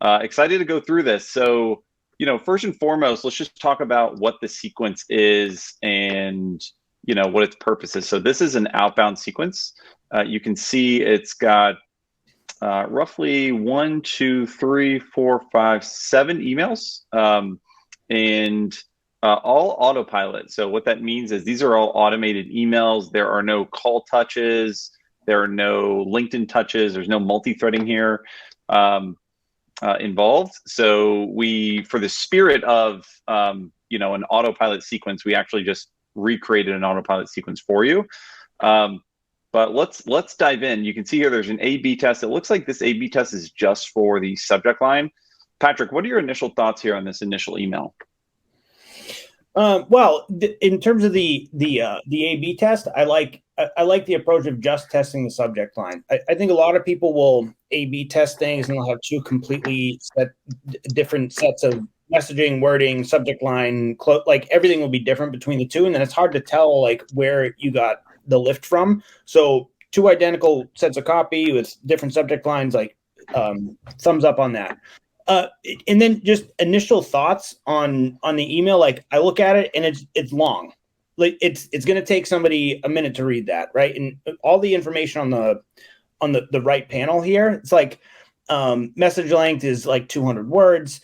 Excited to go through this. So, first and foremost, let's just talk about what the sequence is and, what its purpose is. So this is an outbound sequence. You can see it's got roughly 1, 2, 3, 4, 5, 7 emails, and all autopilot. So what that means is these are all automated emails. There are no call touches. There are no LinkedIn touches. There's no multi-threading here involved. So for the spirit of an autopilot sequence, we actually just recreated an autopilot sequence for you. But let's dive in. You can see here there's an A/B test. It looks like this A/B test is just for the subject line. Patrick, what are your initial thoughts here on this initial email? Well, in terms of the A/B test, I like the approach of just testing the subject line. I think a lot of people will A/B test things and they'll have two completely different sets of messaging, wording, subject line, like everything will be different between the two, and then it's hard to tell like where you got the lift from. So two identical sets of copy with different subject lines, like thumbs up on that. And then just initial thoughts on the email. Like I look at it and it's long. Like it's going to take somebody a minute to read that, right? And all the information on the right panel here, it's like message length is like 200 words.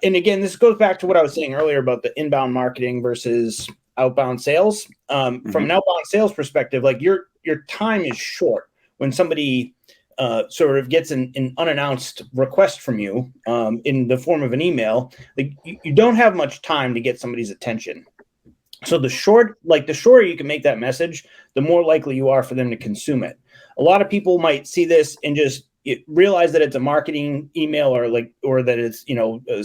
And again, this goes back to what I was saying earlier about the inbound marketing versus outbound sales. From an outbound sales perspective, like your time is short when somebody sort of gets an unannounced request from you in the form of an email. Like you don't have much time to get somebody's attention. So the shorter you can make that message, the more likely you are for them to consume it. A lot of people might see this and just realize that it's a marketing email or that it's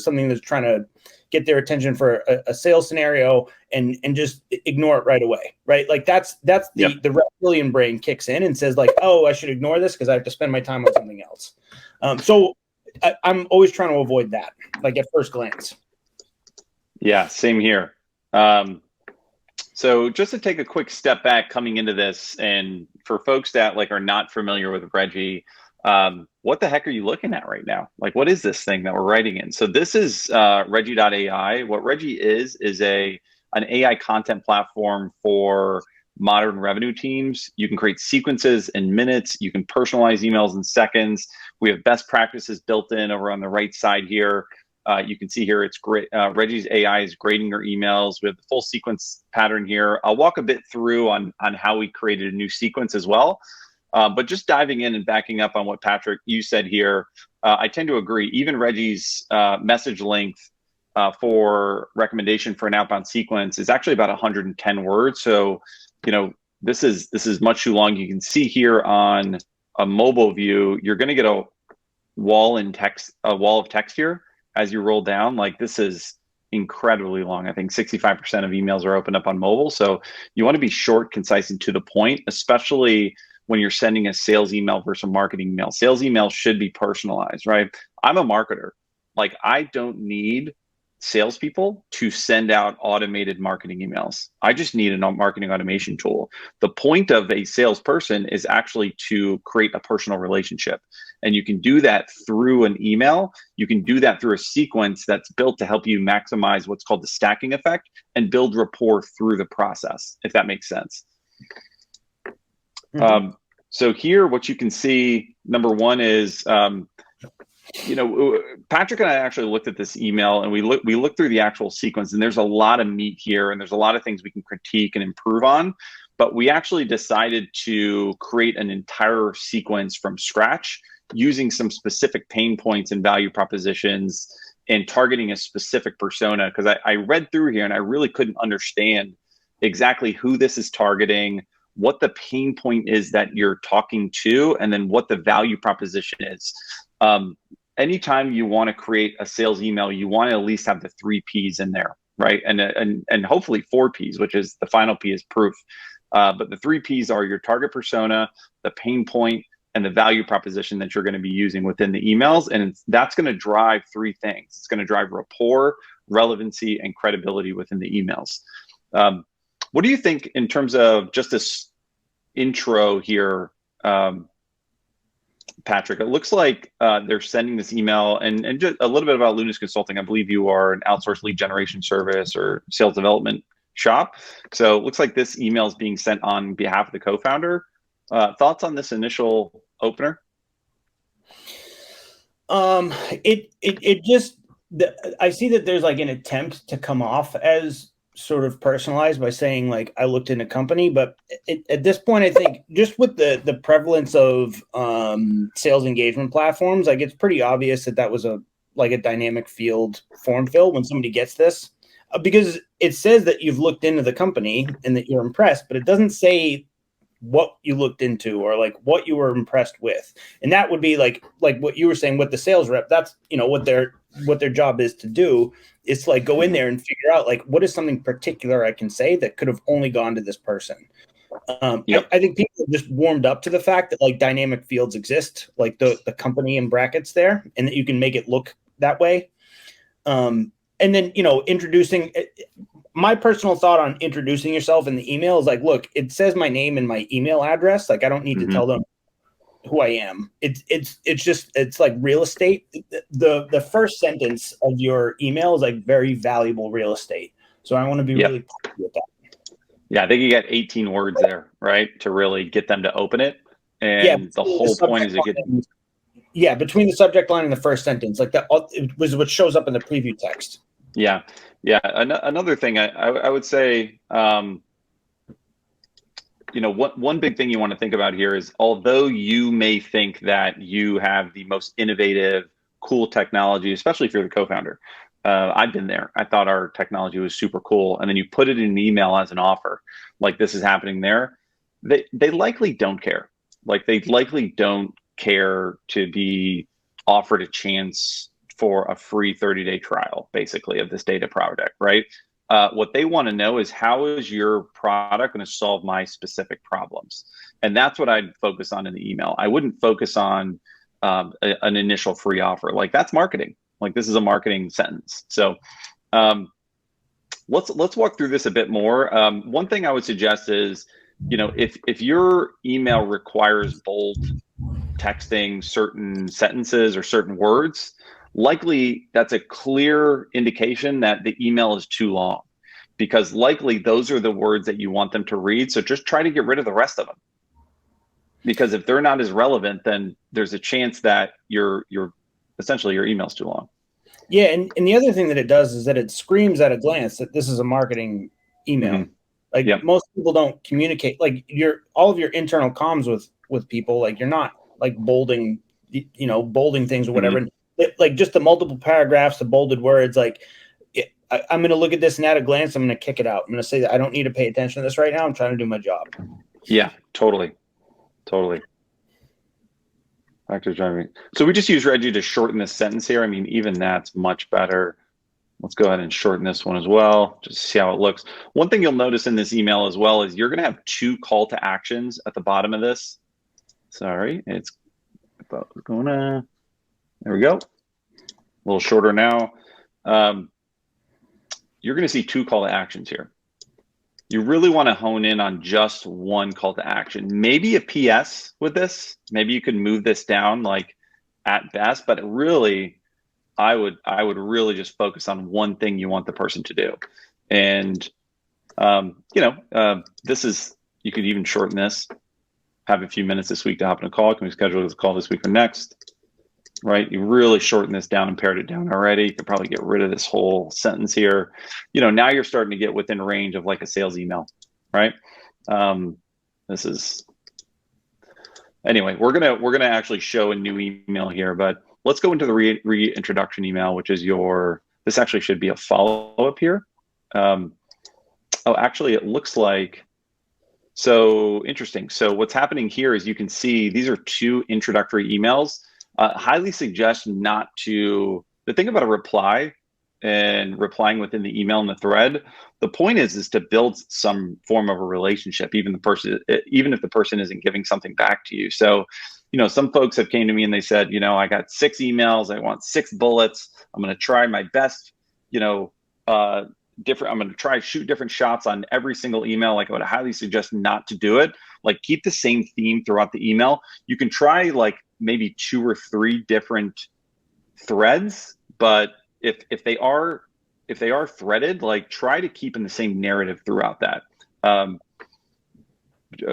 something that's trying to get their attention for a sales scenario and just ignore it right away, right? Like that's the reptilian brain kicks in and says like, oh, I should ignore this because I have to spend my time on something else. So I'm always trying to avoid that, like at first glance. Yeah, same here. So just to take a quick step back coming into this, and for folks that like are not familiar with Reggie, what the heck are you looking at right now? Like, what is this thing that we're writing in? So this is Reggie.ai. What Reggie is an AI content platform for modern revenue teams. You can create sequences in minutes. You can personalize emails in seconds. We have best practices built in over on the right side here. You can see here it's great. Reggie's AI is grading your emails. We have the full sequence pattern here. I'll walk a bit through on how we created a new sequence as well. But just diving in and backing up on what Patrick, you said here, I tend to agree. Even Reggie's message length for recommendation for an outbound sequence is actually about 110 words. So, this is much too long. You can see here on a mobile view, you're going to get a wall of text here as you roll down. Like this is incredibly long. I think 65% of emails are opened up on mobile. So you want to be short, concise, and to the point, especially when you're sending a sales email versus a marketing email. Sales email should be personalized, right? I'm a marketer. Like I don't need salespeople to send out automated marketing emails. I just need a marketing automation tool. The point of a salesperson is actually to create a personal relationship. And you can do that through an email. You can do that through a sequence that's built to help you maximize what's called the stacking effect and build rapport through the process, if that makes sense. So here, what you can see, number one is, Patrick and I actually looked at this email and we looked through the actual sequence, and there's a lot of meat here and there's a lot of things we can critique and improve on, but we actually decided to create an entire sequence from scratch using some specific pain points and value propositions and targeting a specific persona. Because I read through here and I really couldn't understand exactly who this is targeting, what the pain point is that you're talking to, and then what the value proposition is. Anytime you want to create a sales email, you want to at least have the 3 Ps in there, right? And hopefully 4 Ps, which is the final P is proof. But the 3 Ps are your target persona, the pain point, and the value proposition that you're going to be using within the emails. And that's going to drive 3 things. It's going to drive rapport, relevancy, and credibility within the emails. What do you think in terms of just this intro here, Patrick, it looks like they're sending this email, and just a little bit about Lunas Consulting. I believe you are an outsourced lead generation service or sales development shop. So it looks like this email is being sent on behalf of the co-founder. Thoughts on this initial opener? It just, I see that there's like an attempt to come off as sort of personalized by saying like I looked in a company, but at this point, I think just with the prevalence of sales engagement platforms, like it's pretty obvious that that was a dynamic field form fill when somebody gets this, because it says that you've looked into the company and that you're impressed, but it doesn't say what you looked into or like what you were impressed with. And that would be like what you were saying with the sales rep. That's, you know, what their job is to do, is to like go in there and figure out like what is something particular I can say that could have only gone to this person. Yep. I think people have just warmed up to the fact that like dynamic fields exist, like the company in brackets there, and that you can make it look that way. And then, you know, introducing, my personal thought on introducing yourself in the email is like, look, it says my name and my email address. Like I don't need to tell them who I am. It's like real estate. The first sentence of your email is like very valuable real estate. So I want to be really with that. Yeah, I think you got 18 words there, right, to really get them to open it. And the whole point is to get. Yeah, between the subject line and the first sentence, like that was what shows up in the preview text. Yeah. Another thing I would say, you know, one big thing you want to think about here is, although you may think that you have the most innovative, cool technology, especially if you're the co-founder. I've been there. I thought our technology was super cool. And then you put it in an email as an offer, like this is happening there. They likely don't care. Like they likely don't care to be offered a chance for a free 30-day trial, basically, of this data project, right? What they want to know is, how is your product going to solve my specific problems? And that's what I'd focus on in the email. I wouldn't focus on an initial free offer. Like that's marketing. Like this is a marketing sentence. So let's walk through this a bit more. One thing I would suggest is, you know, if your email requires bold texting certain sentences or certain words, likely that's a clear indication that the email is too long, because likely those are the words that you want them to read. So just try to get rid of the rest of them, because if they're not as relevant, then there's a chance that your essentially your email's too long. Yeah, and the other thing that it does is that it screams at a glance that this is a marketing email. Like most people don't communicate, like all of your internal comms with people, like you're not like bolding things or whatever. Like just the multiple paragraphs, the bolded words, like I'm going to look at this and at a glance, I'm going to kick it out. I'm going to say that I don't need to pay attention to this right now. I'm trying to do my job. Yeah, totally. Factors driving. So we just use Reggie to shorten this sentence here. I mean, even that's much better. Let's go ahead and shorten this one as well, just to see how it looks. One thing you'll notice in this email as well is you're going to have 2 call to actions at the bottom of this. Sorry, I thought it was going to. There we go. A little shorter now. You're going to see 2 call to actions here. You really want to hone in on just one call to action. Maybe a PS with this. Maybe you could move this down like at best, but really, I would really just focus on one thing you want the person to do. And this is, you could even shorten this. Have a few minutes this week to hop in a call. Can we schedule this call this week or next? Right? You really shorten this down and pared it down already. You could probably get rid of this whole sentence here. You know, now you're starting to get within range of like a sales email, right? This is, anyway, we're gonna actually show a new email here, but let's go into the reintroduction email, which is this actually should be a follow-up here. Actually, it looks like, so interesting. So what's happening here is you can see these are 2 introductory emails. Highly suggest not to, the thing about a reply and replying within the email and the thread, the point is to build some form of a relationship, even if the person isn't giving something back to you. So, you know, some folks have came to me and they said, you know, I got 6 emails, I want 6 bullets. I'm going to try my best, you know, I'm going to try shoot different shots on every single email. Like I would highly suggest not to do it. Like keep the same theme throughout the email. You can try like maybe 2 or 3 different threads, but if they are threaded, like try to keep in the same narrative throughout that.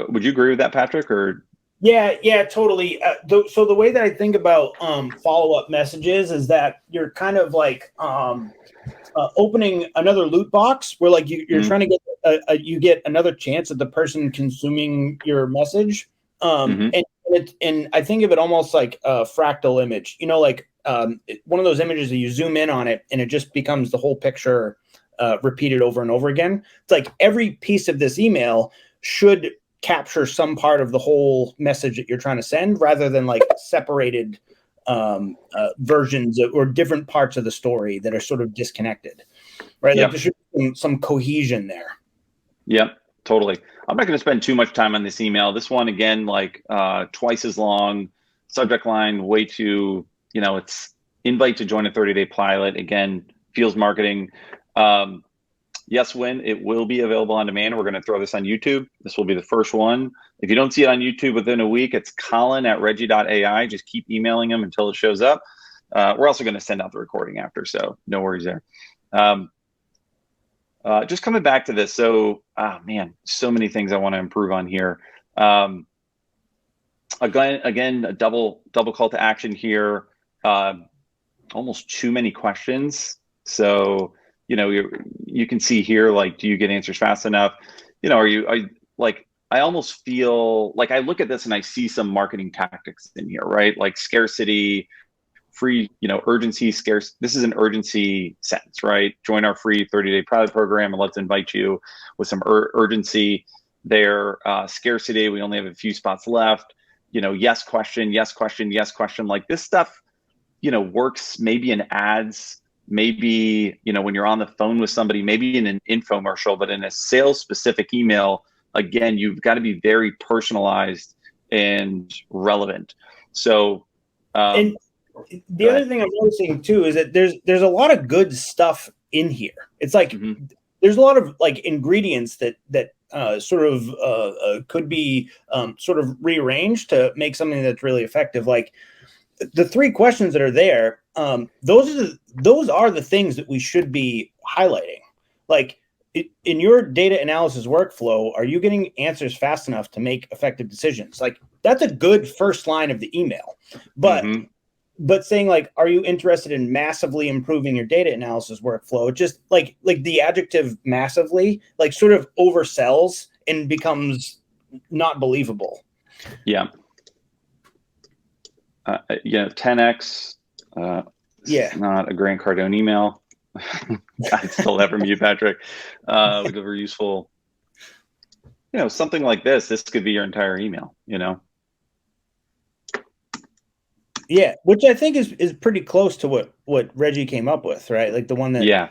Would you agree with that, Patrick? Or Yeah, totally. So the way that I think about follow-up messages is that you're kind of like opening another loot box where like you're trying to get you get another chance at the person consuming your message. And I think of it almost like a fractal image, like one of those images that you zoom in on it and it just becomes the whole picture repeated over and over again. It's like every piece of this email should capture some part of the whole message that you're trying to send rather than like separated versions or different parts of the story that are sort of disconnected, right? Yep. Like there should be some cohesion there. Yep, totally. I'm not going to spend too much time on this email. This one, again, like twice as long, subject line, way too, it's invite to join a 30-day pilot. Again, Feels Marketing. Yes, when it will be available on demand. We're going to throw this on YouTube. This will be the first one. If you don't see it on YouTube within a week, it's colin@reggie.ai. Just keep emailing him until it shows up. We're also going to send out the recording after, so no worries there. Just coming back to this. So, man, so many things I want to improve on here. Again, a double call to action here. Almost too many questions. So, you can see here, like, do you get answers fast enough? Are you like, I almost feel like I look at this and I see some marketing tactics in here, right? Like scarcity, free, urgency, scarce. This is an urgency sentence, right? Join our free 30-day pilot program and let's invite you with some urgency there. Scarcity, we only have a few spots left. Yes question, yes question, yes question. Like this stuff, works maybe in ads, maybe, when you're on the phone with somebody, maybe in an infomercial, but in a sales specific email, again, you've got to be very personalized and relevant. So, and the other thing I'm noticing too is that there's a lot of good stuff in here. It's like there's a lot of like ingredients that sort of could be sort of rearranged to make something that's really effective. Like the 3 questions that are there, those are the things that we should be highlighting. Like in your data analysis workflow, are you getting answers fast enough to make effective decisions? Like that's a good first line of the email, but saying like, are you interested in massively improving your data analysis workflow? Just like the adjective massively, like sort of oversells and becomes not believable. Yeah. 10x. Not a Grant Cardone email. I'd still have from you, Patrick. Whatever useful. Something like this. This could be your entire email. Yeah, which I think is pretty close to what Reggie came up with, right? Like the one that. Yeah.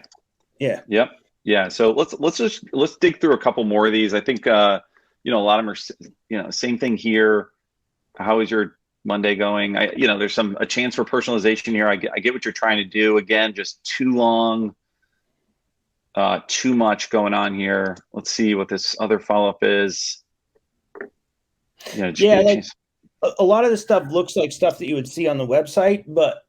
Yep. Yeah. So let's dig through a couple more of these. I think a lot of them are same thing here. How is your Monday going? There's a chance for personalization here. I get what you're trying to do. Again, just too long, too much going on here. Let's see what this other follow-up is. A lot of this stuff looks like stuff that you would see on the website, but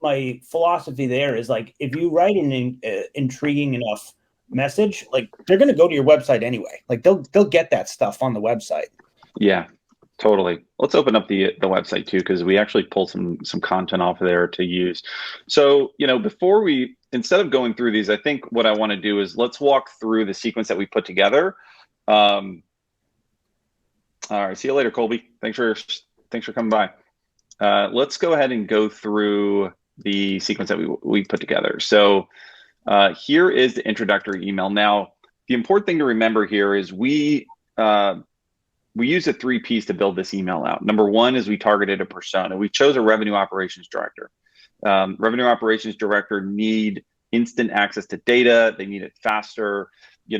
my philosophy there is like, if you write an intriguing enough message, like they're going to go to your website anyway. Like they'll get that stuff on the website. Yeah, totally. Let's open up the website too, because we actually pulled some content off of there to use. So, instead of going through these, I think what I want to do is let's walk through the sequence that we put together. All right. See you later, Colby. Thanks for coming by. Let's go ahead and go through the sequence that we put together. So here is the introductory email. Now, the important thing to remember here is we use a 3 Ps to build this email out. Number 1 is we targeted a persona. We chose a revenue operations director. Revenue operations director need instant access to data. They need it faster. They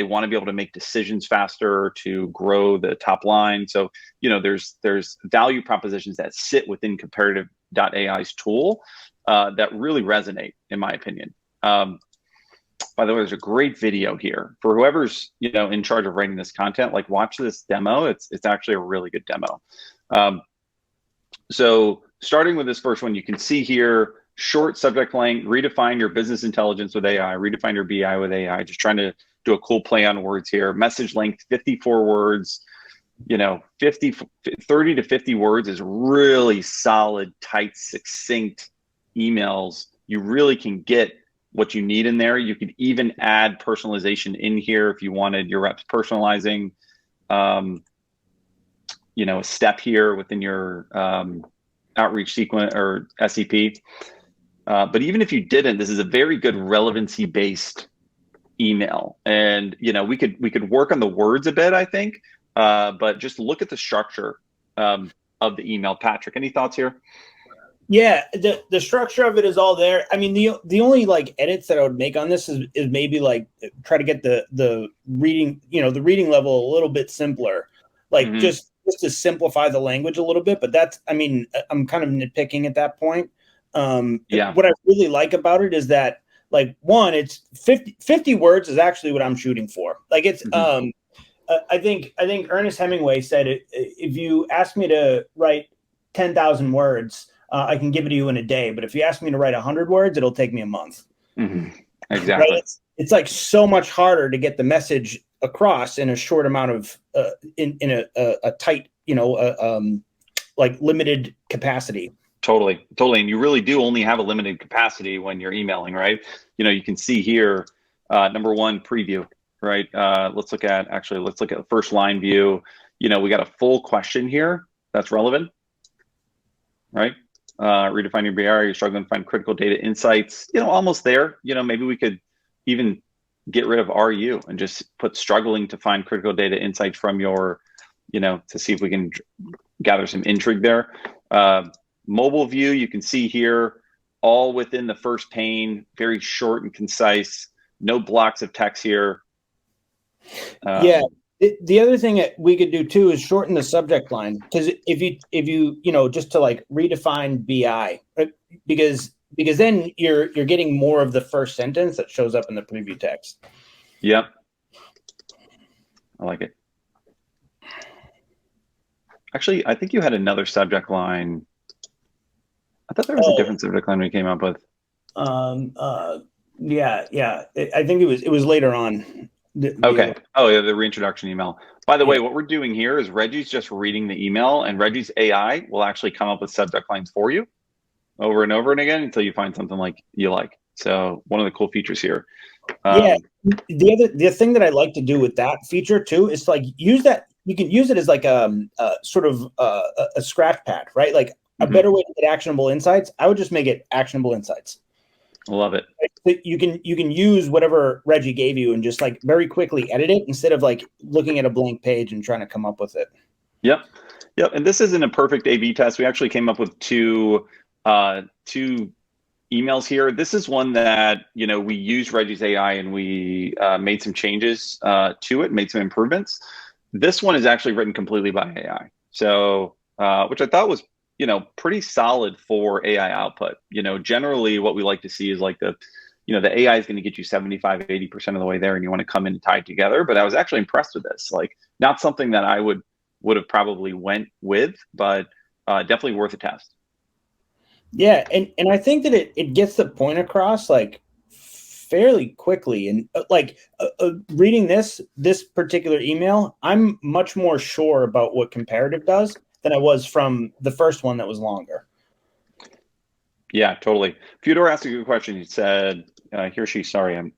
want to be able to make decisions faster to grow the top line. So, there's value propositions that sit within comparative.ai's tool that really resonate, in my opinion. By the way, there's a great video here for whoever's, in charge of writing this content. Like, watch this demo. It's actually a really good demo. So starting with this first one, you can see here, short subject length, redefine your business intelligence with AI, redefine your BI with AI, just trying to do a cool play on words here. Message length, 54 words, 30 to 50 words is really solid, tight, succinct emails. You really can get what you need in there. You could even add personalization in here if you wanted your reps personalizing, a step here within your outreach sequence or SEP. But even if you didn't, this is a very good relevancy based email. And, we could work on the words a bit, I think, but just look at the structure of the email. Patrick, any thoughts here? Yeah, the structure of it is all there. I mean, the only like edits that I would make on this is maybe like try to get the reading, the reading level a little bit simpler, like just to simplify the language a little bit. But that's, I mean, I'm kind of nitpicking at that point. What I really like about it is that, like, one, it's 50 words is actually what I'm shooting for. Like, it's I think Ernest Hemingway said it, if you ask me to write 10,000 words, I can give it to you in a day. But if you ask me to write 100 words, it'll take me a month. Exactly. Right? It's like so much harder to get the message across in a short amount of in a tight, like limited capacity. Totally. And you really do only have a limited capacity when you're emailing, right? You can see here, number one, preview, right? Let's look at the first line view. We got a full question here that's relevant, right? Redefine your BR, you're struggling to find critical data insights, almost there. Maybe we could even get rid of RU and just put struggling to find critical data insights from your, to see if we can gather some intrigue there. Mobile view, you can see here, all within the first pane, very short and concise, no blocks of text here. The other thing that we could do too is shorten the subject line, because if you just to like redefine BI, because then you're getting more of the first sentence that shows up in the preview text. Yep, I like it. Actually, I think you had another subject line. I thought there was a different subject line we came up with. Yeah. I think it was later on. Okay. Oh, yeah, the reintroduction email. By the way, what we're doing here is Reggie's just reading the email, and Reggie's AI will actually come up with subject lines for you over and over and again until you find something like you like. So one of the cool features here. The thing that I like to do with that feature too is like use that. You can use it as like a sort of a scratch pad, right? Like a better way to get actionable insights. I would just make it actionable insights. Love it. You can use whatever Reggie gave you and just like very quickly edit it instead of like looking at a blank page and trying to come up with it. Yep. And this isn't a perfect A/B test. We actually came up with two emails here. This is one that we used Reggie's AI and we made some changes to it, made some improvements. This one is actually written completely by AI. So which I thought was pretty solid for AI output. Generally what we like to see is like the AI is going to get you 75, 80% of the way there and you want to come in and tie it together. But I was actually impressed with this. Like, not something that I would have probably went with, but definitely worth a test. Yeah. And I think that it gets the point across like fairly quickly. And reading this particular email, I'm much more sure about what comparative does than I was from the first one that was longer. Yeah, totally. Fyodor asked a good question. He said, he or she, sorry, I'm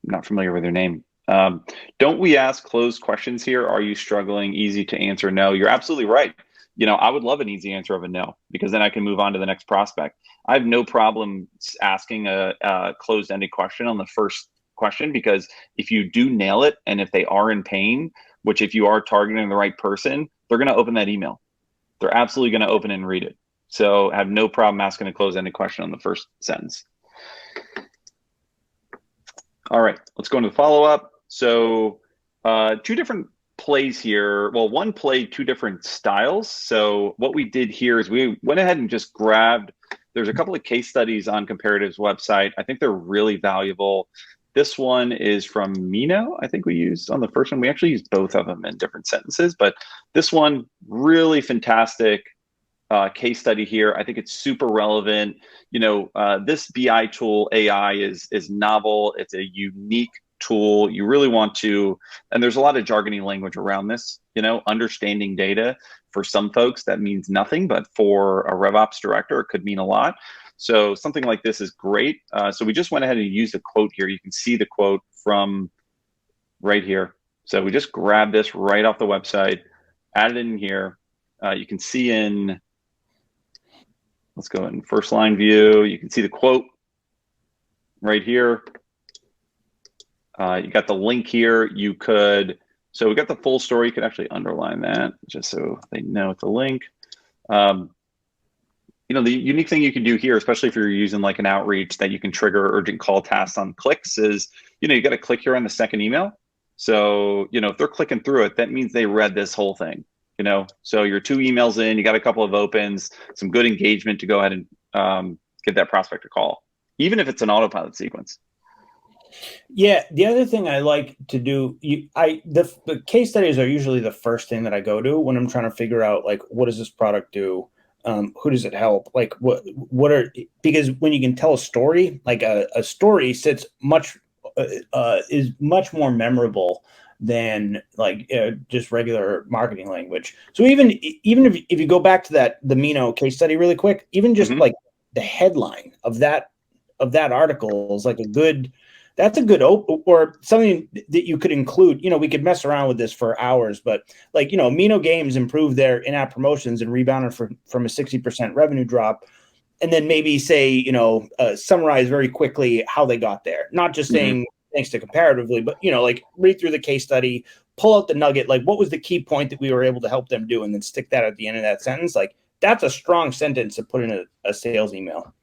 not familiar with their name. Don't we ask closed questions here? Are you struggling? Easy to answer no. You're absolutely right. I would love an easy answer of a no, because then I can move on to the next prospect. I have no problem asking a closed-ended question on the first question, because if you do nail it, and if they are in pain, which if you are targeting the right person, they're going to open that email. They're absolutely going to open it and read it. So I have no problem asking a closed-ended question on the first sentence. All right, let's go into the follow-up. So two different plays here. Well, one play, two different styles. So what we did here is we went ahead and just grabbed, there's a couple of case studies on Comparative's website. I think they're really valuable. This one is from Mino. I think we used on the first one. We actually used both of them in different sentences, but this one really fantastic case study here. I think it's super relevant. This BI tool AI is novel. It's a unique tool. You really want to, and there's a lot of jargony language around this. Understanding data for some folks that means nothing, but for a RevOps director, it could mean a lot. So something like this is great. So we just went ahead and used a quote here. You can see the quote from right here. So we just grabbed this right off the website, added it in here. You can see in, let's go in first line view. You can see the quote right here. You got the link here. So we got the full story. You could actually underline that just so they know it's a link. The unique thing you can do here, especially if you're using like an outreach that you can trigger urgent call tasks on clicks is, you got to click here on the second email. So, if they're clicking through it, that means they read this whole thing, so you're 2 emails in, you got a couple of opens, some good engagement to go ahead and get that prospect a call, even if it's an autopilot sequence. Yeah, the other thing I like to do, the case studies are usually the first thing that I go to when I'm trying to figure out like what does this product do, who does it help, like because when you can tell a story, like a story sits is much more memorable than like just regular marketing language. So even if you go back to the Mino case study really quick, even just like the headline of that article is like that's a good or something that you could include. We could mess around with this for hours, but like, Mino Games improved their in-app promotions and rebounded from a 60% revenue drop. And then maybe say, summarize very quickly how they got there. Not just saying thanks to comparatively, but, like read through the case study, pull out the nugget, like what was the key point that we were able to help them do, and then stick that at the end of that sentence. Like that's a strong sentence to put in a sales email.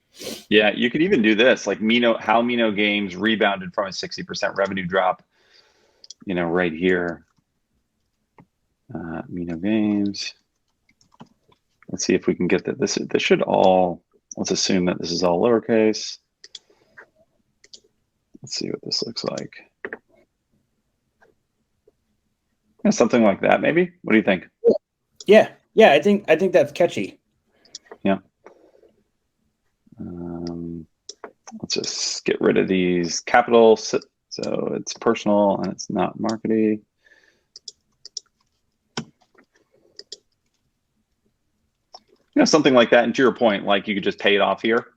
Yeah, you could even do this, like how Mino Games rebounded from a 60% revenue drop, right here. Mino Games. Let's see if we can get that. This should all, let's assume that this is all lowercase. Let's see what this looks like. Yeah, something like that, maybe. What do you think? Yeah, I think that's catchy. Yeah. Let's just get rid of these capitals. So it's personal and it's not marketing. Something like that. And to your point, like you could just pay it off here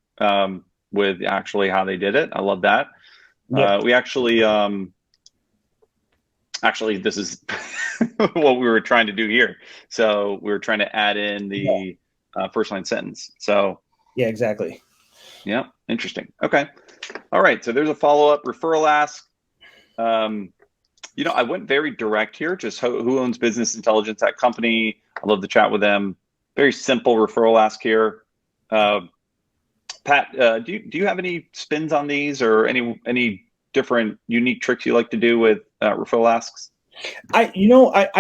with actually how they did it. I love that. Yep. We actually this is what we were trying to do here. So we were trying to add in the first line sentence. So yeah, exactly. Yeah, interesting. Okay. All right. So there's a follow-up referral ask. I went very direct here, just who owns business intelligence at company. I love to chat with them. Very simple referral ask here. Pat, do you have any spins on these or any different unique tricks you like to do with referral asks? I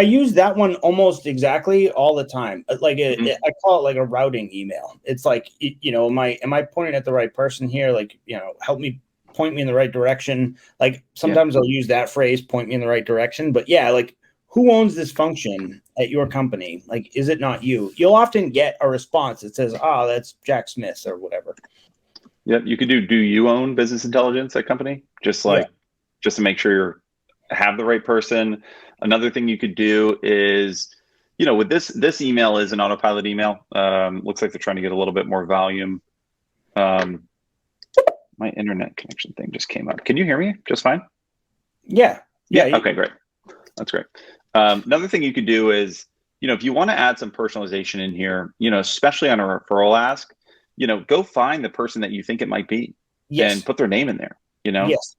use that one almost exactly all the time. Like I call it like a routing email. It's like, am I pointing at the right person here? Like, point me in the right direction. Like sometimes I'll use that phrase, point me in the right direction. But yeah, like who owns this function at your company? Like, is it not you? You'll often get a response that says, that's Jack Smith or whatever. Yep. You could do you own business intelligence at company? Just to make sure you have the right person. Another thing you could do is, with this email is an autopilot email. Looks like they're trying to get a little bit more volume. My internet connection thing just came up. Can you hear me just fine? Yeah. Okay, great. That's great. Another thing you could do is, if you want to add some personalization in here, especially on a referral ask, go find the person that you think it might be and put their name in there, Yes.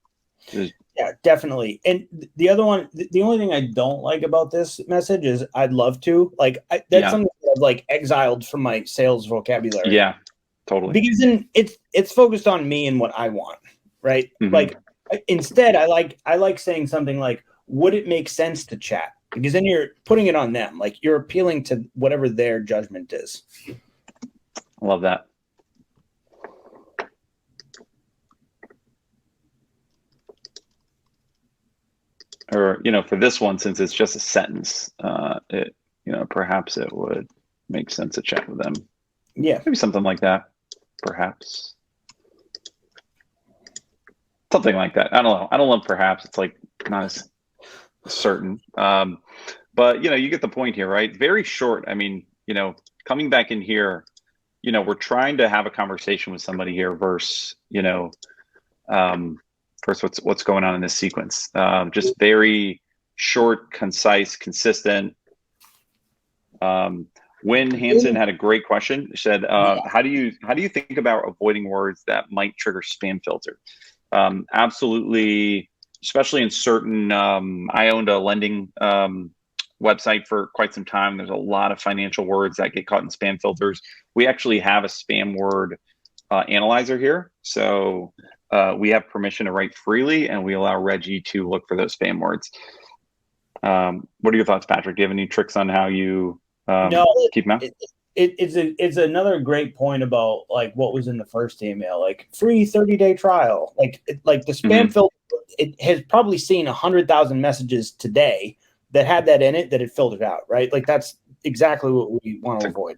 Yeah, definitely. And the other one, the only thing I don't like about this message is I'd love to, like, that's something that I've like exiled from my sales vocabulary. Yeah, totally. Because then it's focused on me and what I want, right? Like instead I like saying something like, would it make sense to chat? Because then you're putting it on them. Like you're appealing to whatever their judgment is. I love that. Or, for this one, since it's just a sentence, perhaps it would make sense to chat with them. Yeah. Maybe something like that, perhaps. Something like that. I don't know. I don't love perhaps. It's like not as certain. But you get the point here, right? Very short. I mean, coming back in here, we're trying to have a conversation with somebody here versus, first what's going on in this sequence. Just very short, concise, consistent. Wynn Hansen had a great question. She said, how do you think about avoiding words that might trigger spam filter? Absolutely, especially in certain, I owned a lending website for quite some time. There's a lot of financial words that get caught in spam filters. We actually have a spam word analyzer here. So we have permission to write freely, and we allow Reggie to look for those spam words. What are your thoughts, Patrick? Do you have any tricks on how you keep them out? It's another great point about like what was in the first email, like free 30-day trial. Like the spam filter, it has probably seen 100,000 messages today that had that in it that it filtered out, right? Like that's exactly what we want to avoid.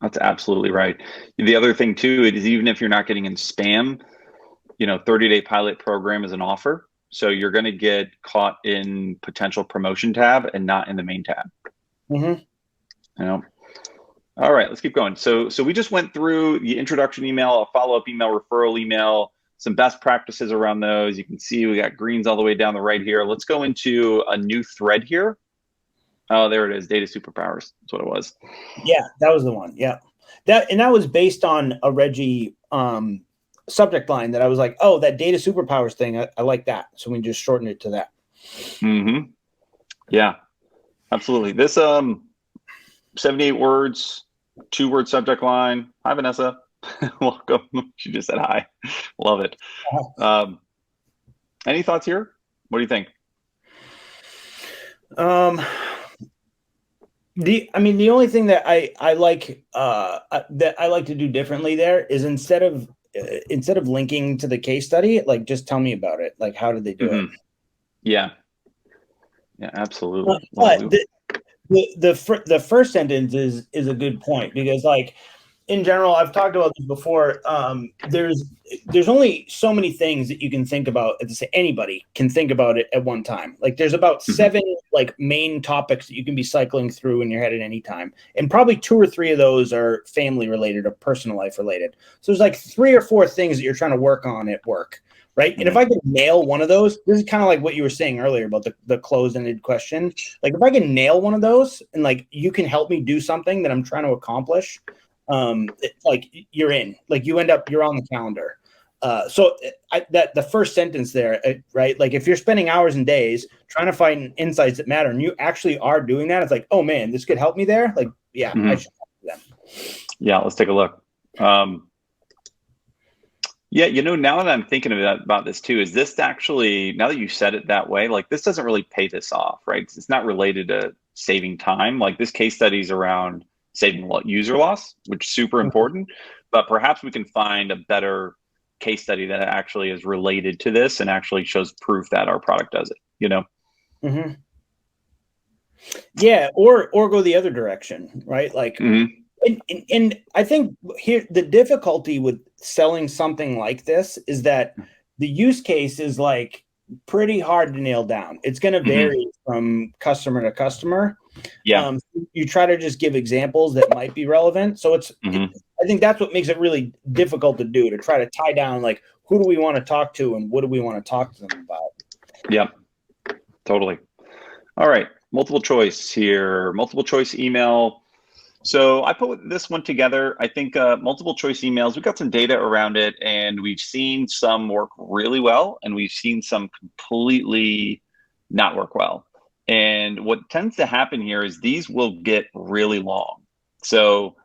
That's absolutely right. The other thing too is even if you're not getting in spam, 30-day pilot program is an offer. So you're going to get caught in potential promotion tab and not in the main tab. All right, let's keep going. So we just went through the introduction email, a follow-up email, referral email, some best practices around those. You can see we got greens all the way down the right here. Let's go into a new thread here. Oh, there it is. Data superpowers. That's what it was. Yeah, that was the one. Yeah. That was based on a Reggie subject line that I was like, oh, that data superpowers thing. I like that. So we just shortened it to that. Yeah, absolutely. This 78 words, 2-word subject line. Hi, Vanessa. Welcome. She just said hi. Love it. Any thoughts here? What do you think? The only thing that I like to do differently there is instead of linking to the case study, like just tell me about it. Like how did they do it? Yeah, absolutely. But the first sentence is a good point because like in general, I've talked about this before. There's only so many things that you can think about. Anybody can think about it at one time. Like there's about 7 like main topics that you can be cycling through in your head at any time, and probably 2 or 3 of those are family related or personal life related. So there's like 3 or 4 things that you're trying to work on at work, right? And if I can nail one of those, this is kind of like what you were saying earlier about the closed-ended question. Like if I can nail one of those, and like you can help me do something that I'm trying to accomplish. Like you're in, like you're on the calendar. So the first sentence there, right? Like if you're spending hours and days trying to find insights that matter and you actually are doing that, it's like, oh man, this could help me there. Like, yeah, I should help them. Yeah, let's take a look. Yeah, now that I'm thinking about this too, is this actually, now that you said it that way, like this doesn't really pay this off, right? It's not related to saving time. Like this case study is around saving user loss, which is super important, but perhaps we can find a better case study that actually is related to this and actually shows proof that our product does it, Yeah, or go the other direction, right? Like, and I think here the difficulty with selling something like this is that the use case is like pretty hard to nail down. It's going to vary from customer to customer. Yeah. You try to just give examples that might be relevant. So I think that's what makes it really difficult to do, to try to tie down like who do we want to talk to and what do we want to talk to them about. Yeah, totally. All right, multiple choice here, multiple choice email. So I put this one together. I think multiple choice emails, we've got some data around it, and we've seen some work really well, and we've seen some completely not work well. And what tends to happen here is these will get really long. So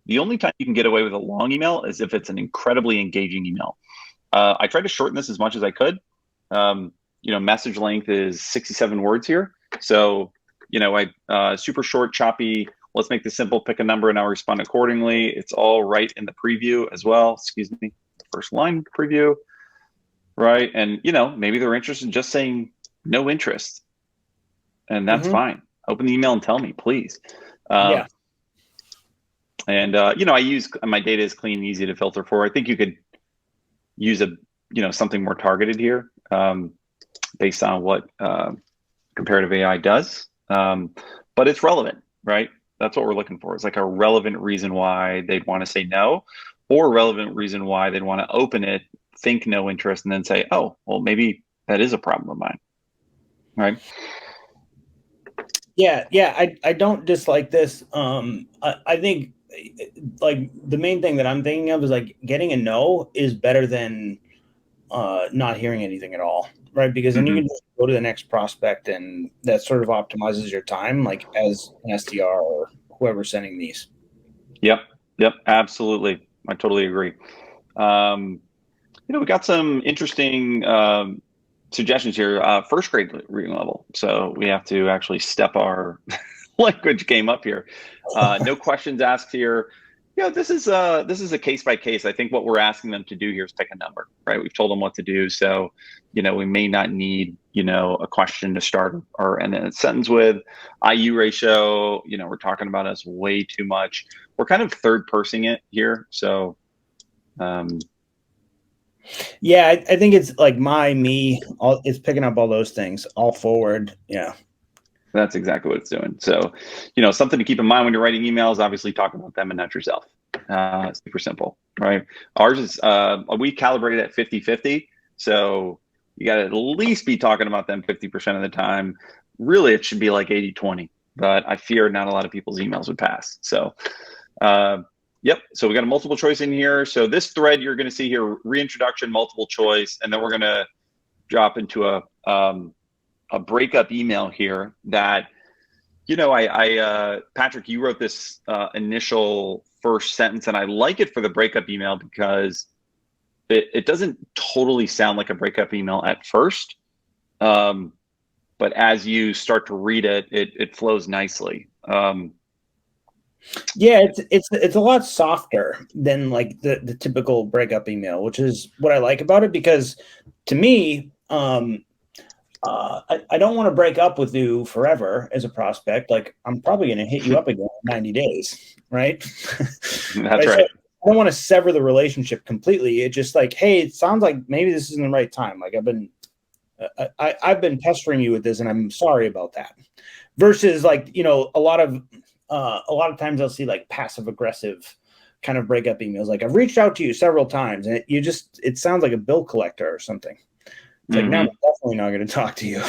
the only time you can get away with a long email is if it's an incredibly engaging email. I tried to shorten this as much as I could. Message length is 67 words here. So, I super short, choppy. Let's make this simple. Pick a number and I'll respond accordingly. It's all right in the preview as well. Excuse me, first line preview, right? And, maybe they're interested in just saying no interest. And that's fine. Open the email and tell me, please. Yeah. And I use my data is clean and easy to filter for. I think you could use something more targeted here, based on what comparative AI does. But it's relevant, right? That's what we're looking for. It's like a relevant reason why they'd want to say no, or a relevant reason why they'd want to open it, think no interest, and then say, oh, well, maybe that is a problem of mine, right? Yeah, I don't dislike this. I think like the main thing that I'm thinking of is like getting a no is better than not hearing anything at all, right? Because then you can just go to the next prospect, and that sort of optimizes your time, like as an SDR or whoever's sending these. Yep, absolutely. I totally agree. We got some interesting suggestions here. First grade reading level. So we have to actually step our language game up here. No questions asked here. This is a case by case. I think what we're asking them to do here is pick a number, right? We've told them what to do. So, we may not need, a question to start or end a sentence with. IU ratio, we're talking about us way too much. We're kind of third personing it here. So, yeah, I think it's like me, it's picking up all those things, all forward. Yeah. That's exactly what it's doing. So, something to keep in mind when you're writing emails, obviously talk about them and not yourself. Super simple, right? Ours is, we calibrated at 50-50. So you got to at least be talking about them 50% of the time. Really, it should be like 80-20, but I fear not a lot of people's emails would pass. So, yep. So we got a multiple choice in here. So this thread you're going to see here, reintroduction, multiple choice, and then we're going to drop into a breakup email here that, Patrick, you wrote this initial first sentence, and I like it for the breakup email because it doesn't totally sound like a breakup email at first. But as you start to read it, it flows nicely. Yeah, it's a lot softer than like the typical breakup email, which is what I like about it, because to me, I don't want to break up with you forever as a prospect. Like, I'm probably going to hit you up again in 90 days, right? That's right. right. So I don't want to sever the relationship completely. It's just like, hey, it sounds like maybe this isn't the right time. Like I've been pestering you with this, and I'm sorry about that. Versus like, a lot of times I'll see like passive aggressive kind of breakup emails. Like, I've reached out to you several times, and it sounds like a bill collector or something. It's like, no, I'm definitely not going to talk to you.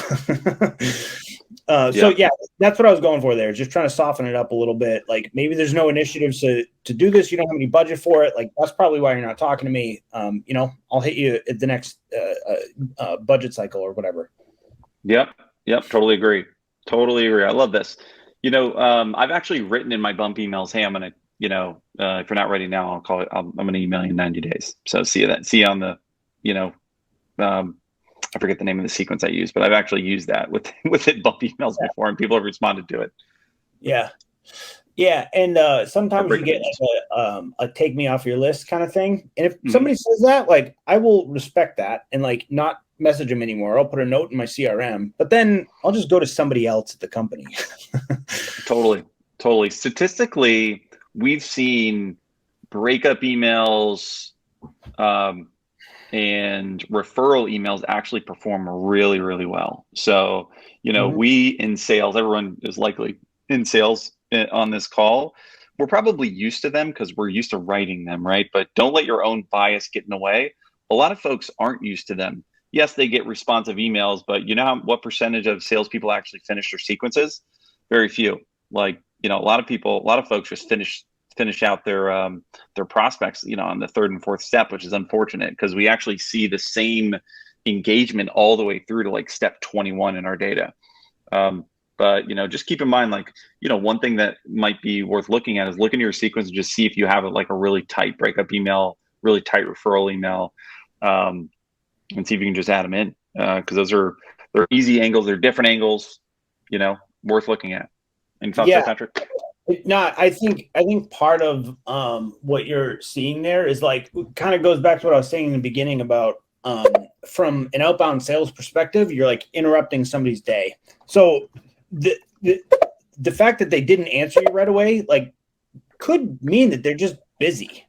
So yeah, that's what I was going for there. Just trying to soften it up a little bit. Like, maybe there's no initiatives to do this. You don't have any budget for it. Like, that's probably why you're not talking to me. I'll hit you at the next budget cycle or whatever. Yep. Totally agree. I love this. I've actually written in my bump emails, hey, I'm going to, if you're not ready now, I'll call it. I'm going to email you in 90 days. So see you on the, I forget the name of the sequence I use, but I've actually used that with bump emails before, and people have responded to it. Yeah. And sometimes you get like a take me off your list kind of thing. And if somebody says that, like, I will respect that and like not message them anymore. I'll put a note in my CRM, but then I'll just go to somebody else at the company. Totally. Statistically, we've seen breakup emails, and referral emails actually perform really, really well. So, we in sales, everyone is likely in sales on this call. We're probably used to them because we're used to writing them, right? But don't let your own bias get in the way. A lot of folks aren't used to them. Yes, they get responsive emails, but what percentage of salespeople actually finish their sequences? Very few. Like, a lot of folks just finish out their prospects, on the third and fourth step, which is unfortunate because we actually see the same engagement all the way through to like step 21 in our data. But just keep in mind, like, one thing that might be worth looking at is look into your sequence and just see if you have like a really tight breakup email, really tight referral email, and see if you can just add them in, because they're easy angles, they're different angles, worth looking at. Any thoughts there, Patrick? No, I think part of what you're seeing there is like kind of goes back to what I was saying in the beginning about from an outbound sales perspective, you're like interrupting somebody's day. So the fact that they didn't answer you right away, like, could mean that they're just busy.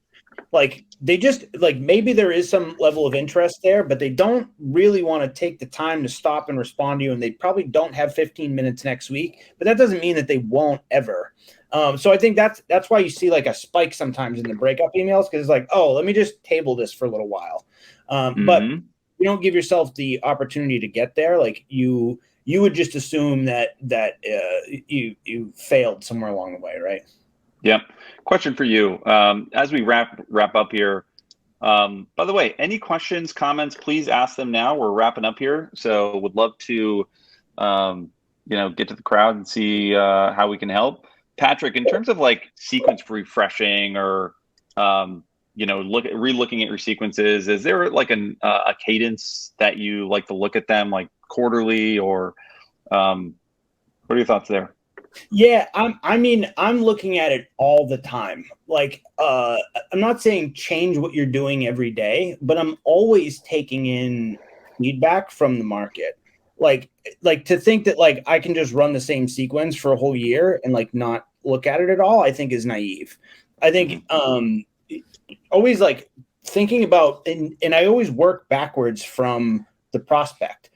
Like they just like maybe there is some level of interest there, but they don't really want to take the time to stop and respond to you. And they probably don't have 15 minutes next week, but that doesn't mean that they won't ever. So I think that's why you see like a spike sometimes in the breakup emails, because it's like, oh, let me just table this for a little while. But you don't give yourself the opportunity to get there. Like you would just assume that you failed somewhere along the way, right? Yep. Question for you. As we wrap up here, by the way, any questions, comments, please ask them now. We're wrapping up here. So would love to, get to the crowd and see how we can help. Patrick, in terms of like sequence refreshing or, re-looking at your sequences, is there like a cadence that you like to look at them, like quarterly, or what are your thoughts there? Yeah, I'm looking at it all the time. Like, I'm not saying change what you're doing every day, but I'm always taking in feedback from the market. Like to think that like I can just run the same sequence for a whole year and like not look at it at all, I think is naive. I think always like thinking about, and I always work backwards from the prospect.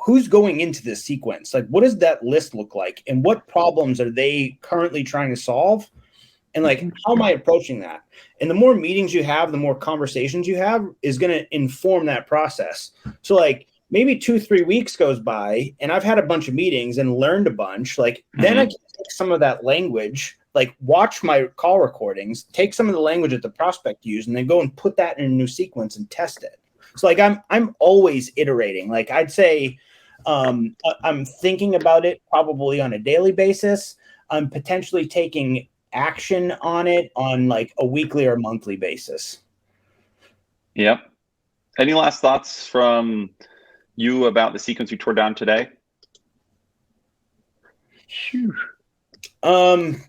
Who's going into this sequence? Like, what does that list look like? And what problems are they currently trying to solve? And like, how am I approaching that? And the more meetings you have, the more conversations you have is going to inform that process. So like maybe 2-3 weeks goes by and I've had a bunch of meetings and learned a bunch. Like then I can take some of that language, like watch my call recordings, take some of the language that the prospect used, and then go and put that in a new sequence and test it. So like I'm always iterating. Like I'd say I'm thinking about it probably on a daily basis. I'm potentially taking action on it on like a weekly or monthly basis. Yep. Any last thoughts from you about the sequence you tore down today? From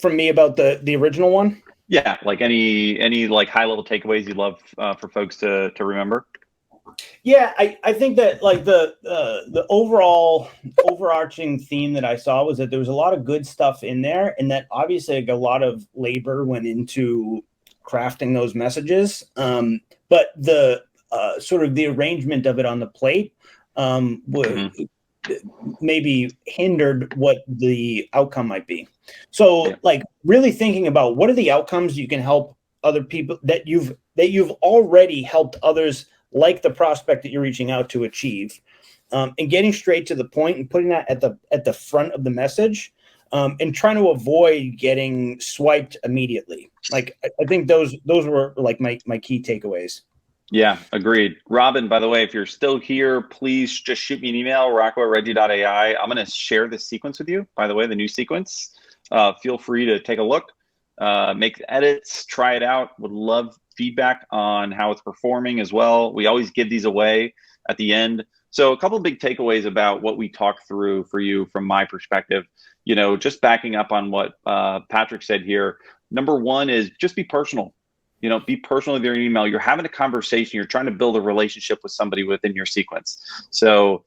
me about the original one? Yeah, like any like high level takeaways you'd love for folks to remember? Yeah, I think that like the overall overarching theme that I saw was that there was a lot of good stuff in there, and that obviously like, a lot of labor went into crafting those messages. But the sort of the arrangement of it on the plate maybe hindered what the outcome might be. So like really thinking about what are the outcomes you can help other people that you've already helped others like the prospect that you're reaching out to achieve, and getting straight to the point and putting that at the front of the message, and trying to avoid getting swiped immediately. Like I think those were like my key takeaways. Yeah, agreed. Robin, by the way, if you're still here, please just shoot me an email, rocco@reggie.ai. I'm going to share this sequence with you, by the way, the new sequence. Feel free to take a look, make edits, try it out. Would love feedback on how it's performing as well. We always give these away at the end. So a couple of big takeaways about what we talked through for you from my perspective, just backing up on what Patrick said here. Number one is just be personal. Be personal with your email. You're having a conversation. You're trying to build a relationship with somebody within your sequence. So,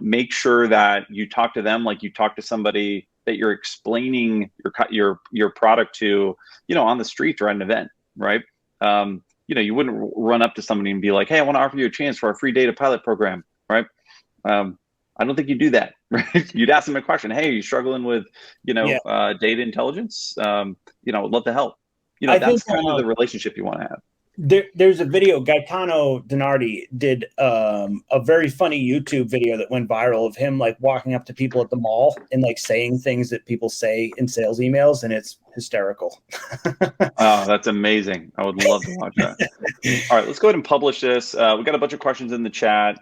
make sure that you talk to them like you talk to somebody that you're explaining your product to, on the street or at an event, right? You wouldn't run up to somebody and be like, "Hey, I want to offer you a chance for our free data pilot program," right? I don't think you do that, right? You'd ask them a question. "Hey, are you struggling with, data intelligence? I'd love to help." That's kind of the relationship you want to have. There's a video, Gaetano Donardi did a very funny YouTube video that went viral of him like walking up to people at the mall and like saying things that people say in sales emails, and it's hysterical. Oh, that's amazing. I would love to watch that. All right, let's go ahead and publish this. We got a bunch of questions in the chat.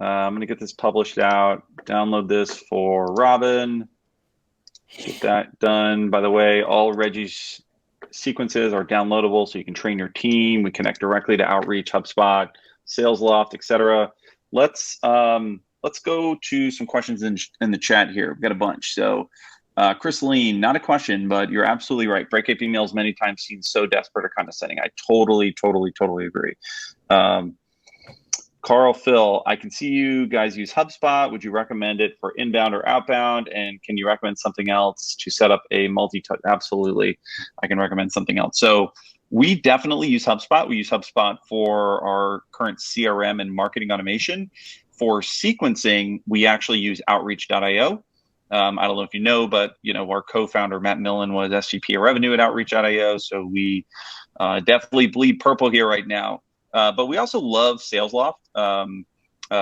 I'm going to get this published out, download this for Robin. Get that done. By the way, all Reggie's sequences are downloadable, so you can train your team. We connect directly to Outreach, HubSpot, SalesLoft, etc. Let's go to some questions in the chat here. We've got a bunch. So, Chris Lean, not a question, but you're absolutely right. Breakup emails many times seem so desperate or condescending. I totally agree. Carl, Phil, I can see you guys use HubSpot. Would you recommend it for inbound or outbound? And can you recommend something else to set up a multi-touch? Absolutely. I can recommend something else. So we definitely use HubSpot. We use HubSpot for our current CRM and marketing automation. For sequencing, we actually use Outreach.io. I don't know if you know, but our co-founder Matt Millen was SVP of revenue at Outreach.io. So we definitely bleed purple here right now. But we also love SalesLoft.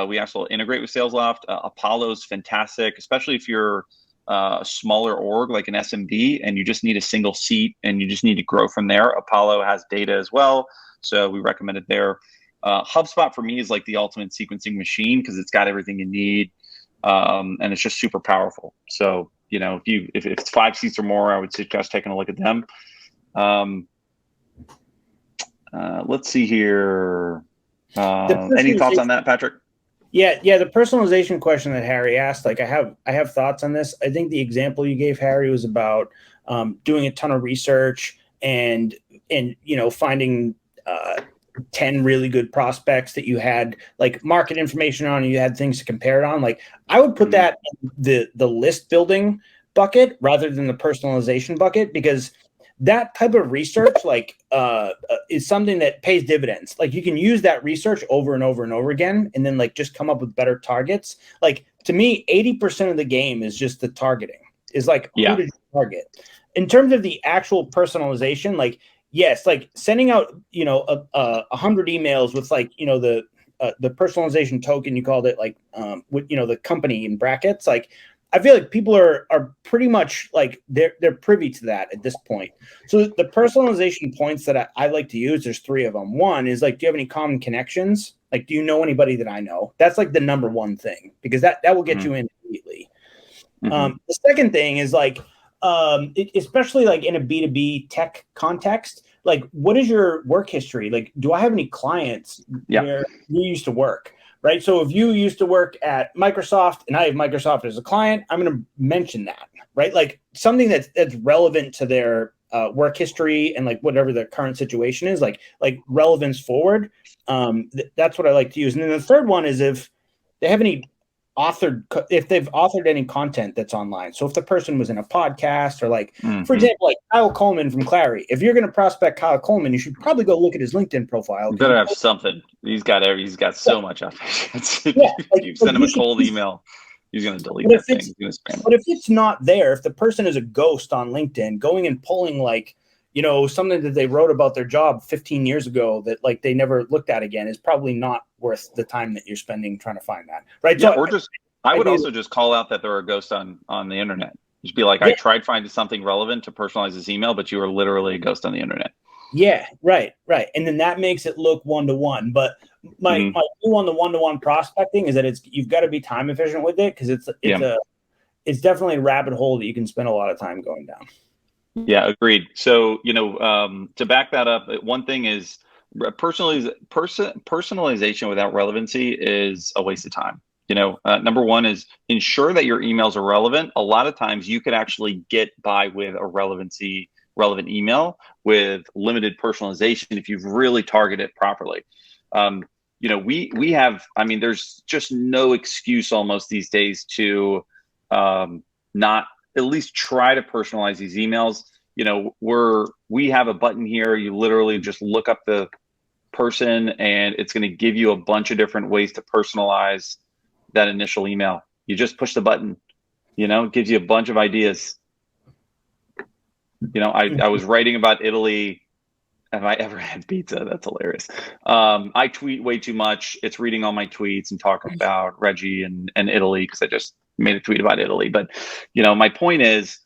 We also integrate with SalesLoft. Apollo's fantastic, especially if you're a smaller org like an SMB and you just need a single seat and you just need to grow from there. Apollo has data as well, so we recommend it there. HubSpot for me is like the ultimate sequencing machine because it's got everything you need, and it's just super powerful. So if it's 5 seats or more, I would suggest taking a look at them. Let's see here. Any thoughts on that, Patrick? Yeah. The personalization question that Harry asked, like I have thoughts on this. I think the example you gave, Harry, was about doing a ton of research and finding 10 really good prospects that you had like market information on and you had things to compare it on. Like I would put that in the list building bucket rather than the personalization bucket, because that type of research is something that pays dividends. Like you can use that research over and over and over again and then like just come up with better targets. Like to me, 80% of the game is just the targeting. Is like who did you target? In terms of the actual personalization, like yes, like sending out 100 emails with like the personalization token, you called it, like with the company in brackets. Like I feel like people are pretty much like they're privy to that at this point. So the personalization points that I like to use, there's 3 of them. One is like, do you have any common connections? Like, do you know anybody that I know? That's like the number one thing, because that will get you in immediately. The second thing is like, especially like in a B2B tech context, like what is your work history? Like, do I have any clients where you used to work? Right. So if you used to work at Microsoft and I have Microsoft as a client, I'm going to mention that, right? Like something that's relevant to their work history and like whatever their current situation is, like relevance forward. That's what I like to use. And then the third one is if they have if they've authored any content that's online. So if the person was in a podcast or like, for example, like Kyle Coleman from Clary, if you're going to prospect Kyle Coleman, you should probably go look at his LinkedIn profile. You better have something. He's got so much up. You send him a cold email, he's going to delete that thing. He's going to spam it. But if it's not there, if the person is a ghost on LinkedIn, going and pulling like, something that they wrote about their job 15 years ago that like they never looked at again is probably not worth the time that you're spending trying to find that. Right. Yeah, so I would also just call out that they're a ghost on the internet. Just be like, I tried finding something relevant to personalize this email, but you are literally a ghost on the internet. Yeah, right. And then that makes it look one-to-one. But my view on the one-to-one prospecting is that you've got to be time efficient with it, because it's definitely a rabbit hole that you can spend a lot of time going down. Yeah, agreed. So, to back that up, one thing is personalization without relevancy is a waste of time. Number one is ensure that your emails are relevant. A lot of times you could actually get by with a relevant email with limited personalization if you've really targeted it properly. We have, there's just no excuse almost these days to not at least try to personalize these emails. We have a button here. You literally just look up the person and it's going to give you a bunch of different ways to personalize that initial email. You just push the button, it gives you a bunch of ideas. I was writing about Italy. Have I ever had pizza? That's hilarious. I tweet way too much. It's reading all my tweets and talking about Reggie and Italy because I just made a tweet about Italy. But, my point is,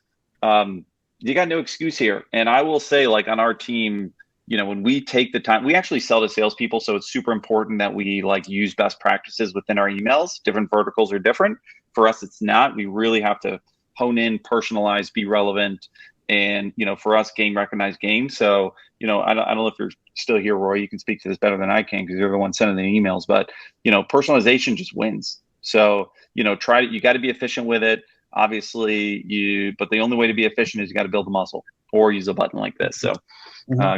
you got no excuse here. And I will say, like on our team, when we take the time, we actually sell to salespeople. So it's super important that we like use best practices within our emails. Different verticals are different. For us, it's not. We really have to hone in, personalize, be relevant. And, for us, game recognize game. So, I don't know if you're still here, Roy, you can speak to this better than I can because you're the one sending the emails, but, personalization just wins. So, try it. You got to be efficient with it. Obviously but the only way to be efficient is you got to build a muscle or use a button like this. So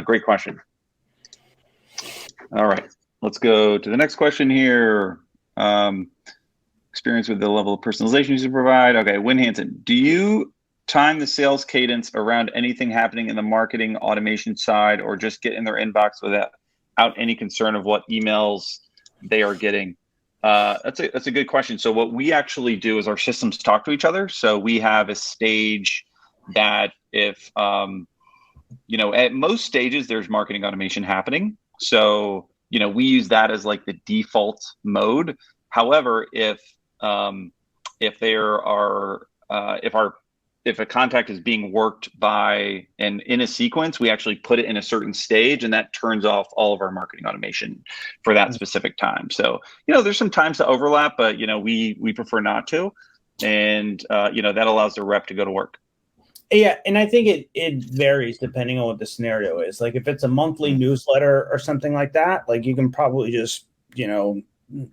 great question. All right. let's go to the next question here. Experience with the level of personalization you provide. Okay, Win Hansen, do you time the sales cadence around anything happening in the marketing automation side, or just get in their inbox without any concern of what emails they are getting? That's a good question. So what we actually do is our systems talk to each other. So we have a stage that if at most stages there's marketing automation happening. So we use that as like the default mode. However, if there are if a contact is being worked by and in a sequence, we actually put it in a certain stage, and that turns off all of our marketing automation for that specific time. So there's some times to overlap, but we prefer not to, and that allows the rep to go to work. Yeah, and I think it varies depending on what the scenario is. Like if it's a monthly newsletter or something like that, like you can probably just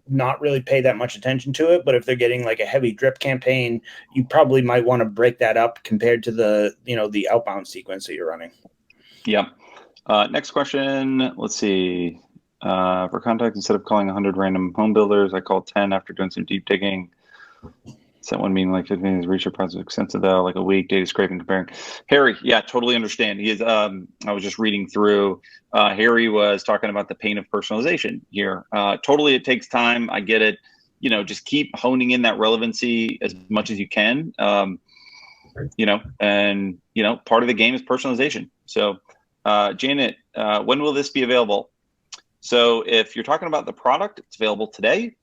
not really pay that much attention to it. But if they're getting like a heavy drip campaign, you probably might want to break that up compared to the outbound sequence that you're running. Yep. Next question. Let's see. For contact, instead of calling 100 random home builders, I called 10 after doing some deep digging. Sent one meeting like 15 is reach your process extensive though, like a week, data scraping, comparing. Harry, yeah, totally understand. He is. I was just reading through. Harry was talking about the pain of personalization here. Totally, it takes time. I get it. Just keep honing in that relevancy as much as you can. And part of the game is personalization. So, Janet, when will this be available? So, if you're talking about the product, it's available today.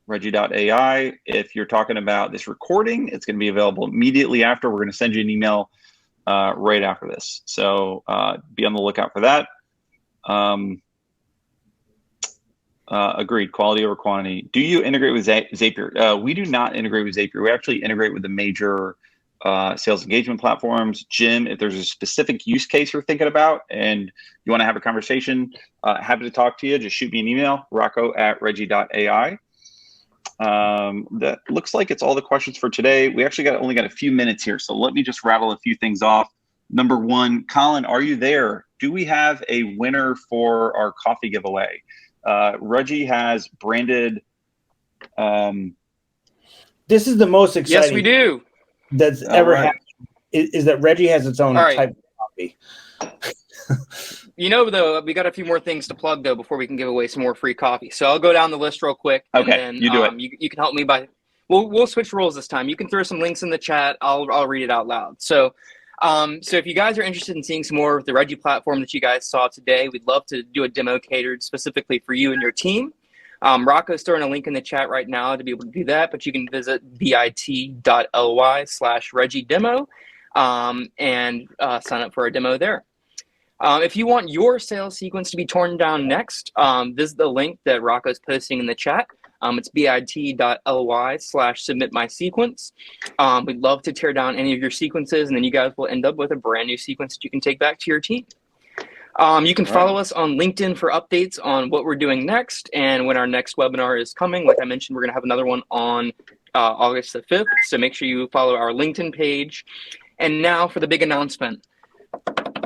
Reggie.ai. If you're talking about this recording, it's going to be available immediately after. We're going to send you an email right after this. So be on the lookout for that. Agreed. Quality over quantity. Do you integrate with Zapier? We do not integrate with Zapier. We actually integrate with the major sales engagement platforms. Jim, if there's a specific use case you're thinking about and you want to have a conversation, happy to talk to you. Just shoot me an email, rocco@reggie.ai. That looks like it's all the questions for today. We actually only got a few minutes here, so let me just rattle a few things off. Number one, Colin, are you there? Do we have a winner for our coffee giveaway? Reggie has branded. This is the most exciting. Yes, we do. That's ever happened. Is that Reggie has its own type of coffee. Though, we got a few more things to plug, though, before we can give away some more free coffee. So I'll go down the list real quick. Okay, and then, you do it. You can help me by – we'll switch roles this time. You can throw some links in the chat. I'll read it out loud. So if you guys are interested in seeing some more of the Reggie platform that you guys saw today, we'd love to do a demo catered specifically for you and your team. Rocco's throwing a link in the chat right now to be able to do that, but you can visit bit.ly/Reggie demo and sign up for a demo there. If you want your sales sequence to be torn down next, this is the link that Rocco's posting in the chat. It's bit.ly/submitmysequence. We'd love to tear down any of your sequences, and then you guys will end up with a brand new sequence that you can take back to your team. You can follow us on LinkedIn for updates on what we're doing next and when our next webinar is coming. Like I mentioned, we're going to have another one on August the 5th, so make sure you follow our LinkedIn page. And now for the big announcement.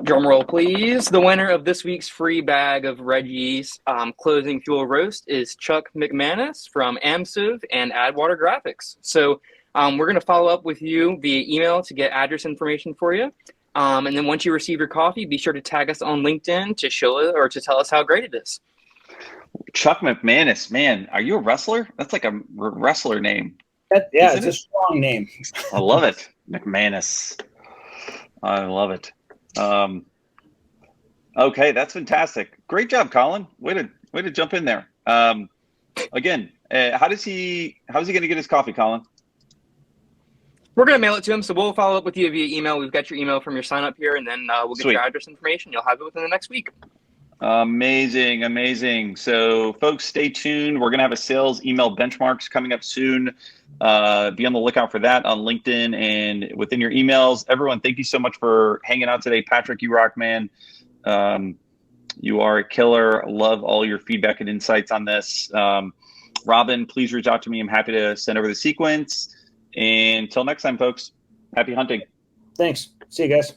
Drum roll, please. The winner of this week's free bag of Reggie's closing fuel roast is Chuck McManus from AmSiv and Addwater Graphics. So we're going to follow up with you via email to get address information for you. And then once you receive your coffee, be sure to tag us on LinkedIn to show it or to tell us how great it is. Chuck McManus, man, are you a wrestler? That's like a wrestler name. It's a strong name. I love it. McManus. I love it. Okay, that's fantastic. Great job, Colin. Way to jump in there. Again, how's he going to get his coffee, Colin? We're going to mail it to him, so we'll follow up with you via email. We've got your email from your sign up here, and then we'll get your address information. You'll have it within the next week. Amazing. So, folks, stay tuned. We're going to have a sales email benchmarks coming up soon. Be on the lookout for that on LinkedIn and within your emails. Everyone, thank you so much for hanging out today. Patrick, you rock, man. You are a killer. Love all your feedback and insights on this. Robin, please reach out to me. I'm happy to send over the sequence. And until next time, folks, happy hunting. Thanks. See you guys.